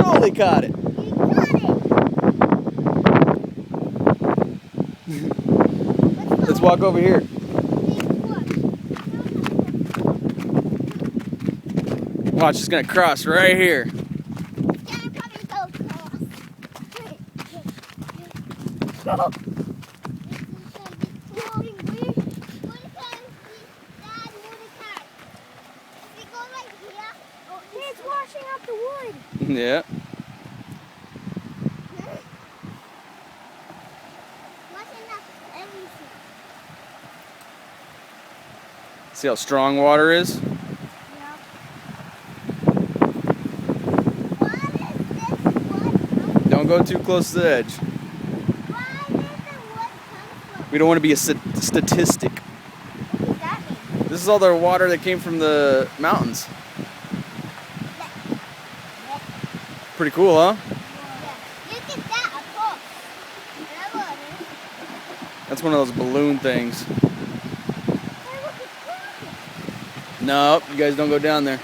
Totally caught it. You caught it. Let's walk over here. Watch, it's gonna cross right here. It's washing up the wood. Yeah. Washing up everything. See how strong water is? Yeah. What is this wood? Don't go too close to the edge. Why did the wood come from? We don't want to be a statistic. What does that mean? This is all the water that came from the mountains. Pretty cool, huh? Yeah. Look at that, a pump. That's one of those balloon things. Hey, look, it's closing. No, you guys don't go down there.